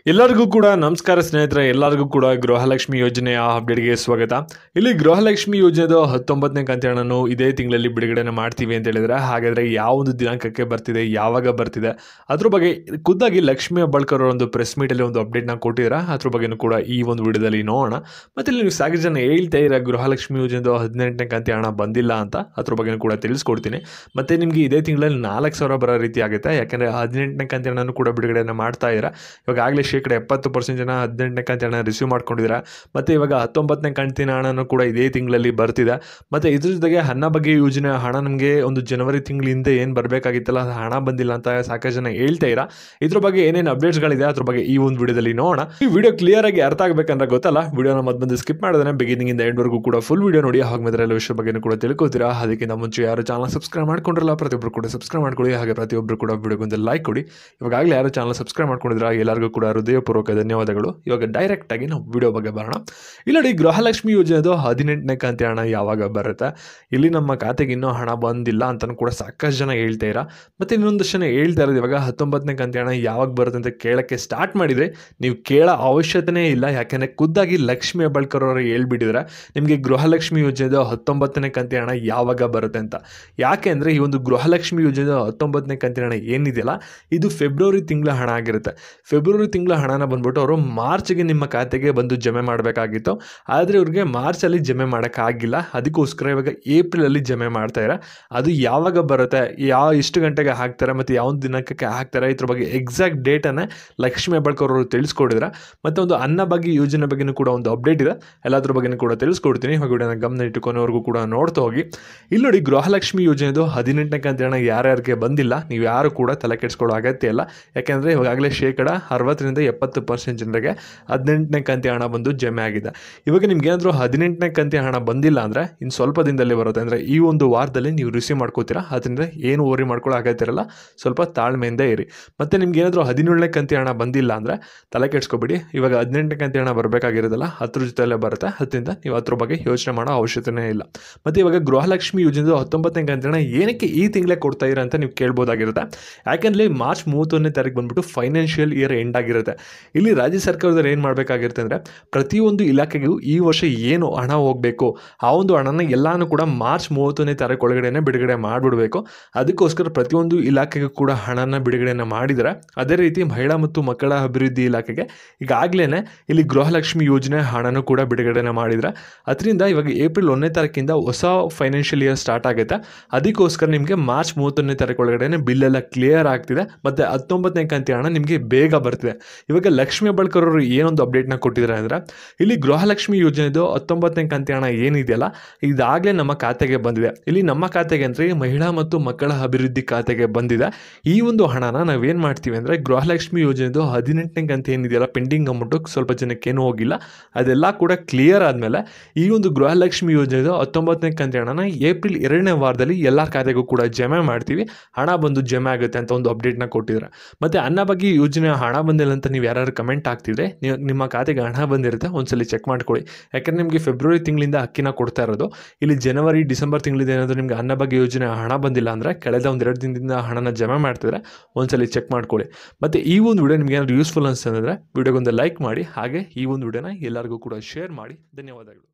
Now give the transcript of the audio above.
ಎಲ್ಲರಿಗೂ ಕೂಡ ನಮಸ್ಕಾರ ಸ್ನೇಹಿತರೆ, ಎಲ್ಲರಿಗೂ ಕೂಡ ಗೃಹಲಕ್ಷ್ಮಿ ಯೋಜನೆಯ ಅಪ್ಡೇಟ್ಗೆ ಸ್ವಾಗತ. ಇಲ್ಲಿ ಗೃಹಲಕ್ಷ್ಮಿ ಯೋಜನೆದು 19ನೇ ಕಂತು ಹಣನು ಇದೇ ತಿಂಗಳಲ್ಲಿ ಬಿಡುಗಡೆನ ಮಾಡ್ತೀವಿ ಅಂತ ಹೇಳಿದ್ರೆ, ಹಾಗಾದರೆ ಯಾವ ಒಂದು ದಿನಾಂಕಕ್ಕೆ ಬರ್ತಿದೆ, ಯಾವಾಗ ಬರ್ತಿದೆ ಅದ್ರ ಬಗ್ಗೆ ಖುದ್ದಾಗಿ ಲಕ್ಷ್ಮಿ ಹೆಬ್ಬಾಳ್ಕರ್ ಒಂದು ಪ್ರೆಸ್ ಮೀಟಲ್ಲಿ ಒಂದು ಅಪ್ಡೇಟ್ನ ಕೊಟ್ಟಿದ್ದಾರೆ. ಅದ್ರ ಬಗ್ಗೆನೂ ಕೂಡ ಈ ಒಂದು ವಿಡಿಯೋದಲ್ಲಿ ನೋಡೋಣ. ಮತ್ತು ಇಲ್ಲಿ ನೀವು ಸಾಕಷ್ಟು ಜನ ಹೇಳ್ತಾ ಇರೋ ಗೃಹಲಕ್ಷ್ಮಿ ಯೋಜನೆದು 18ನೇ ಕಂತು ಹಣ ಬಂದಿಲ್ಲ ಅಂತ, ಅದ್ರ ಬಗ್ಗೆನೂ ಕೂಡ ತಿಳಿಸ್ಕೊಡ್ತೀನಿ. ಮತ್ತು ನಿಮಗೆ ಇದೇ ತಿಂಗಳಲ್ಲಿ 4,000 ಬರೋ ರೀತಿ ಆಗುತ್ತೆ. ಯಾಕೆಂದರೆ 18ನೇ ಕಂತು ಹಣನೂ ಕೂಡ ಬಿಡುಗಡೆಯನ್ನು ಮಾಡ್ತಾ ಇದ್ದಾರೆ. ಇವಾಗಲೇ ಶೇಕಡ 70% ಜನ 18ನೇ ಕಂತು ಹಣ ರಿಸೀವ್ ಮಾಡ್ಕೊಂಡಿದ್ದಾರೆ. ಮತ್ತು ಇವಾಗ 19ನೇ ಕಂತಿನ ಹಣನೂ ಕೂಡ ಇದೇ ತಿಂಗಳಲ್ಲಿ ಬರ್ತಿದೆ. ಮತ್ತು ಇದ್ರ ಜೊತೆಗೆ ಅನ್ನ ಬಗ್ಗೆ ಯೋಜನೆ ಹಣ ನಮಗೆ ಒಂದು ಜನವರಿ ತಿಂಗಳಿಂದ ಏನು ಬರಬೇಕಾಗಿತ್ತಲ್ಲ, ಹಣ ಬಂದಿಲ್ಲ ಅಂತ ಸಾಕಷ್ಟು ಜನ ಹೇಳ್ತಾ ಇರಾ. ಇದ್ರ ಬಗ್ಗೆ ಏನೇನು ಅಪ್ಡೇಟ್ಸ್ಗಳಿದೆ ಅದ್ರ ಬಗ್ಗೆ ಈ ಒಂದು ವಿಡಿಯೋದಲ್ಲಿ ನೋಡೋಣ. ಈ ವಿಡಿಯೋ ಕ್ಲಿಯರ್ ಆಗಿ ಅರ್ಥ ಆಗಬೇಕಂದ್ರೆ ಗೊತ್ತಲ್ಲ, ವಿಡಿಯೋನ ಬಂದು ಸ್ಕಿಪ್ ಮಾಡಿದ್ರೆ ಬಿಗಿನಿಂಗ್ ಎಂಡ್ವರೆಗೂ ಕೂಡ ಫುಲ್ ವಿಡಿಯೋ ನೋಡಿ. ಹಾಗೆ ಮಾತ್ರ ಎಲ್ಲ ವಿಷಯ ಬಗ್ಗೆ ಕೂಡ ತಿಳ್ಕೊತೀರಾ. ಅದಕ್ಕಿಂತ ಮುಂಚೆ ಯಾರು ಚಾನಲ್ ಸಬ್ಸ್ಕ್ರೈಬ್ ಮಾಡ್ಕೊಂಡಿರಲ್ಲ, ಪ್ರತಿಯೊಬ್ಬರು ಕೂಡ ಸಬ್ಸ್ಕ್ರೈಬ್ ಮಾಡ್ಕೊಳ್ಳಿ. ಹಾಗೆ ಪ್ರತಿಯೊಬ್ಬರು ಕೂಡ ವಿಡಿಯೋಗೊಂದು ಲೈಕ್ ಕೊಡಿ. ಇವಾಗಲೇ ಯಾರು ಚಾನಲ್ ಸಬ್ಸ್ಕ್ರೈಬ್ ಮಾಡ್ಕೊಂಡಿದ್ರ ಎಲ್ಲರಿಗೂ ಕೂಡ ಹೃದಯಪೂರ್ವಕ ಧನ್ಯವಾದಗಳು. ಇವಾಗ ಡೈರೆಕ್ಟ್ ಆಗಿ ನಾವು ವಿಡಿಯೋ ಬಗ್ಗೆ ಬರೋಣ. ಇಲ್ಲಿ ಗೃಹಲಕ್ಷ್ಮಿ ಯೋಜನೆದು 18ನೇ ಕಂತು ಹಣ ಯಾವಾಗ ಬರುತ್ತೆ, ಇಲ್ಲಿ ನಮ್ಮ ಖಾತೆಗೆ ಇನ್ನೂ ಹಣ ಬಂದಿಲ್ಲ ಅಂತಲೂ ಕೂಡ ಸಾಕಷ್ಟು ಜನ ಹೇಳ್ತಾ ಇರಾ. ಮತ್ತು ಇನ್ನೊಂದಷ್ಟು ಜನ ಹೇಳ್ತಾ ಇರೋದು ಇವಾಗ 19ನೇ ಕಂತು ಹಣ ಯಾವಾಗ ಬರುತ್ತೆ ಅಂತ ಕೇಳೋಕ್ಕೆ ಸ್ಟಾರ್ಟ್ ಮಾಡಿದರೆ ನೀವು ಕೇಳೋ ಅವಶ್ಯಕತೆ ಇಲ್ಲ. ಯಾಕೆಂದರೆ ಖುದ್ದಾಗಿ ಲಕ್ಷ್ಮಿ ಹೆಬ್ಬಾಳ್ಕರ್ ಅವರು ಹೇಳ್ಬಿಟ್ಟಿದ್ದಾರೆ ನಿಮಗೆ ಗೃಹಲಕ್ಷ್ಮಿ ಯೋಜನೆದು 19ನೇ ಕಂತು ಹಣ ಯಾವಾಗ ಬರುತ್ತೆ ಅಂತ. ಯಾಕೆ ಅಂದರೆ ಈ ಒಂದು ಗೃಹಲಕ್ಷ್ಮಿ ಯೋಜನೆದು 19ನೇ ಕಂತು ಹಣ ಏನಿದೆಯಲ್ಲ, ಇದು ಫೆಬ್ರವರಿ ತಿಂಗಳ ಹಣ ಆಗಿರುತ್ತೆ. ಫೆಬ್ರವರಿ ತಿಂಗಳ ಹಣನ ಬಂದ್ಬಿಟ್ಟು ಅವರು ಮಾರ್ಚ್ಗೆ ನಿಮ್ಮ ಖಾತೆಗೆ ಬಂದು ಜಮೆ ಮಾಡಬೇಕಾಗಿತ್ತು. ಆದರೆ ಇವ್ರಿಗೆ ಮಾರ್ಚಲ್ಲಿ ಜಮೆ ಮಾಡೋಕ್ಕಾಗಿಲ್ಲ. ಅದಕ್ಕೋಸ್ಕರ ಇವಾಗ ಏಪ್ರಿಲಲ್ಲಿ ಜಮೆ ಮಾಡ್ತಾಯಿದ್ದಾರೆ. ಅದು ಯಾವಾಗ ಬರುತ್ತೆ, ಎಷ್ಟು ಗಂಟೆಗೆ ಹಾಕ್ತಾರೆ ಮತ್ತು ಯಾವ ದಿನಾಂಕಕ್ಕೆ ಹಾಕ್ತಾರೆ, ಇದ್ರ ಬಗ್ಗೆ ಎಕ್ಸಾಕ್ಟ್ ಡೇಟನ್ನೇ ಲಕ್ಷ್ಮಿ ಹೆಬ್ಬಾಳ್ಕರ್ ಅವರು ತಿಳಿಸ್ಕೊಡಿದ್ರೆ. ಮತ್ತು ಒಂದು ಅನ್ನ ಬಗ್ಗೆ ಯೋಜನೆ ಬಗ್ಗೆಯೂ ಕೂಡ ಒಂದು ಅಪ್ಡೇಟ್ ಇದೆ, ಎಲ್ಲದ್ರ ಬಗ್ಗೆಯೂ ಕೂಡ ತಿಳಿಸ್ಕೊಡ್ತೀನಿ. ವಿಡಿಯೋನ ಗಮನ ಇಟ್ಟುಕೊನೆವರೆಗೂ ಕೂಡ ನೋಡ್ತಾ ಹೋಗಿ. ಇಲ್ಲಿ ನೋಡಿ, ಗೃಹಲಕ್ಷ್ಮಿ ಯೋಜನೆದು 18ನೇ ಕಂತು ಹಣ ಯಾರ್ಯಾರಿಗೆ ಬಂದಿಲ್ಲ, ನೀವು ಯಾರು ಕೂಡ ತಲೆ ಕೆಡಿಸ್ಕೊಳ್ಳೋ ಅಗತ್ಯ ಇಲ್ಲ. ಯಾಕೆಂದರೆ ಇವಾಗಲೇ ಶೇಕಡ 60ರಿಂದ 70% ಜನರಿಗೆ 18ನೇ ಕಂತು ಹಣ ಬಂದು ಜಮೆ ಆಗಿದೆ. ಇವಾಗ ನಿಮ್ಗೆ ಏನಾದರೂ 18ನೇ ಕಂತು ಹಣ ಬಂದಿಲ್ಲ ಅಂದರೆ ಇನ್ನು ಸ್ವಲ್ಪ ದಿನದಲ್ಲಿ ಬರುತ್ತೆ. ಅಂದರೆ ಈ ಒಂದು ವಾರದಲ್ಲಿ ನೀವು ರಿಸೀವ್ ಮಾಡ್ಕೋತೀರಾ. ಅದರಿಂದ ಏನು ಓರಿ ಮಾಡ್ಕೊಳ್ಳೋ ಅಗತ್ಯ ಇರಲ್ಲ, ಸ್ವಲ್ಪ ತಾಳ್ಮೆಯಿಂದ ಇರಿ. ಮತ್ತು ನಿಮ್ಗೆ ಏನಾದರೂ 17ನೇ ಕಂತು ಹಣ ಬಂದಿಲ್ಲ ಅಂದರೆ ತಲೆ ಕೆಡಿಸ್ಕೊಬಿಡಿ. ಇವಾಗ 18ನೇ ಕಂತು ಹಣ ಬರಬೇಕಾಗಿರೋದಲ್ಲ, ಅದ್ರ ಜೊತೆಯಲ್ಲೇ ಬರುತ್ತೆ. ಅದರಿಂದ ನೀವು ಅದ್ರ ಬಗ್ಗೆ ಯೋಚನೆ ಮಾಡೋ ಅವಶ್ಯಕತೆ ಇಲ್ಲ. ಮತ್ತು ಇವಾಗ ಗೃಹಲಕ್ಷ್ಮಿ ಯೋಜನೆದು 19ನೇ ಕಂತು ಹಣ ಏನಕ್ಕೆ ಈ ತಿಂಗಳೇ ಕೊಡ್ತಾ ಇರ ಅಂತ ನೀವು ಕೇಳ್ಬೋದಾಗಿರುತ್ತೆ. ಯಾಕೆಂದರೆ ಮಾರ್ಚ್ 31ನೇ ತಾರೀಕು ಬಂದುಬಿಟ್ಟು ಫೈನಾನ್ಷಿಯಲ್ ಇಯರ್ ಎಂಡ್ ಆಗಿರುತ್ತೆ. ಇಲ್ಲಿ ರಾಜ್ಯ ಸರ್ಕಾರದವ್ರು ಏನು ಮಾಡಬೇಕಾಗಿರುತ್ತೆ ಅಂದರೆ, ಪ್ರತಿಯೊಂದು ಇಲಾಖೆಗೂ ಈ ವರ್ಷ ಏನು ಹಣ ಹೋಗಬೇಕು ಆ ಒಂದು ಹಣನ ಎಲ್ಲನೂ ಕೂಡ ಮಾರ್ಚ್ 31ನೇ ತಾರೀಕು ಒಳಗಡೆ ಬಿಡುಗಡೆ ಮಾಡಿಬಿಡಬೇಕು. ಅದಕ್ಕೋಸ್ಕರ ಪ್ರತಿಯೊಂದು ಇಲಾಖೆಗೂ ಕೂಡ ಹಣನ ಬಿಡುಗಡೆಯನ್ನು ಮಾಡಿದರೆ, ಅದೇ ರೀತಿ ಮಹಿಳಾ ಮತ್ತು ಮಕ್ಕಳ ಅಭಿವೃದ್ಧಿ ಇಲಾಖೆಗೆ ಈಗಾಗಲೇ ಇಲ್ಲಿ ಗೃಹಲಕ್ಷ್ಮಿ ಯೋಜನೆ ಹಣನೂ ಕೂಡ ಬಿಡುಗಡೆಯನ್ನು ಮಾಡಿದರೆ, ಅದರಿಂದ ಇವಾಗ ಏಪ್ರಿಲ್ 1ನೇ ತಾರೀಕಿಂದ ಹೊಸ ಫೈನಾನ್ಷಿಯಲ್ ಇಯರ್ ಸ್ಟಾರ್ಟ್ ಆಗುತ್ತೆ. ಅದಕ್ಕೋಸ್ಕರ ನಿಮಗೆ ಮಾರ್ಚ್ 31ನೇ ತಾರೀಕು ಒಳಗಡೆ ಬಿಲ್ಲೆಲ್ಲ ಕ್ಲಿಯರ್ ಆಗ್ತಿದೆ. ಮತ್ತು 19ನೇ ಕಂತು ಹಣ ನಿಮಗೆ ಬೇಗ ಬರ್ತಿದೆ. ಇವಾಗ ಲಕ್ಷ್ಮಿ ಹೆಬ್ಬಾಳ್ಕರ್ ಅವರು ಏನೊಂದು ಅಪ್ಡೇಟ್ನ ಕೊಟ್ಟಿದ್ದಾರೆ ಅಂದರೆ, ಇಲ್ಲಿ ಗೃಹಲಕ್ಷ್ಮಿ ಯೋಜನೆದು 19ನೇ ಕಂತು ಹಣ ಏನಿದೆಯಲ್ಲ, ಇದಾಗಲೇ ನಮ್ಮ ಖಾತೆಗೆ ಬಂದಿದೆ. ಇಲ್ಲಿ ನಮ್ಮ ಖಾತೆಗೆ ಅಂದರೆ ಮಹಿಳಾ ಮತ್ತು ಮಕ್ಕಳ ಅಭಿವೃದ್ಧಿ ಖಾತೆಗೆ ಬಂದಿದೆ. ಈ ಒಂದು ಹಣನ ನಾವೇನು ಮಾಡ್ತೀವಿ ಅಂದರೆ, ಗೃಹಲಕ್ಷ್ಮಿ ಯೋಜನೆದು 18ನೇ ಕಂತು ಏನಿದೆಯಲ್ಲ, ಪೆಂಡಿಂಗ್ ಅಮೌಂಟು ಸ್ವಲ್ಪ ಜನಕ್ಕೇನು ಹೋಗಿಲ್ಲ, ಅದೆಲ್ಲ ಕೂಡ ಕ್ಲಿಯರ್ ಆದಮೇಲೆ ಈ ಒಂದು ಗೃಹಲಕ್ಷ್ಮಿ ಯೋಜನೆದು 19ನೇ ಕಂತು ಹಣನ ಏಪ್ರಿಲ್ 2ನೇ ವಾರದಲ್ಲಿ ಎಲ್ಲರ ಖಾತೆಗೂ ಕೂಡ ಜಮೆ ಮಾಡ್ತೀವಿ. ಹಣ ಬಂದು ಜಮೆ ಆಗುತ್ತೆ ಅಂತ ಒಂದು ಅಪ್ಡೇಟ್ನ ಕೊಟ್ಟಿದ್ದಾರೆ. ಮತ್ತು ಅನ್ನ ಬಗ್ಗೆ ಯೋಜನೆ ಹಣ ಬಂದಿಲ್ಲ ಅಂತ ನೀವು ಯಾರು ಕಮೆಂಟ್ ಆಗ್ತಿದ್ರೆ, ನಿಮ್ಮ ಖಾತೆಗೆ ಹಣ ಬಂದಿರುತ್ತೆ, ಒಂದ್ಸಲಿ ಚೆಕ್ ಮಾಡ್ಕೊಳ್ಳಿ. ಯಾಕಂದರೆ ನಿಮಗೆ ಫೆಬ್ರವರಿ ತಿಂಗಳಿಂದ ಅಕ್ಕಿನ ಕೊಡ್ತಾ ಇರೋದು. ಇಲ್ಲಿ ಜನವರಿ ಡಿಸೆಂಬರ್ ತಿಂಗಳಿಂದ ಏನಾದರೂ ನಿಮಗೆ ಅನ್ನ ಬಗ್ಗೆ ಯೋಜನೆ ಹಣ ಬಂದಿಲ್ಲ ಅಂದರೆ, ಕಳೆದ 1-2 ದಿನದಿಂದ ಹಣನ ಜಮೆ ಮಾಡ್ತಿದ್ರೆ ಒಂದ್ಸಲಿ ಚೆಕ್ ಮಾಡ್ಕೊಳ್ಳಿ. ಮತ್ತು ಈ ಒಂದು ವಿಡಿಯೋ ನಿಮಗೆ ಏನಾದರೂ ಯೂಸ್ಫುಲ್ ಅನಿಸ್ತಂದ್ರೆ ವಿಡಿಯೋಗೊಂದು ಲೈಕ್ ಮಾಡಿ. ಹಾಗೆ ಈ ಒಂದು ವಿಡಿಯೋನ ಎಲ್ಲರಿಗೂ ಕೂಡ ಶೇರ್ ಮಾಡಿ. ಧನ್ಯವಾದಗಳು.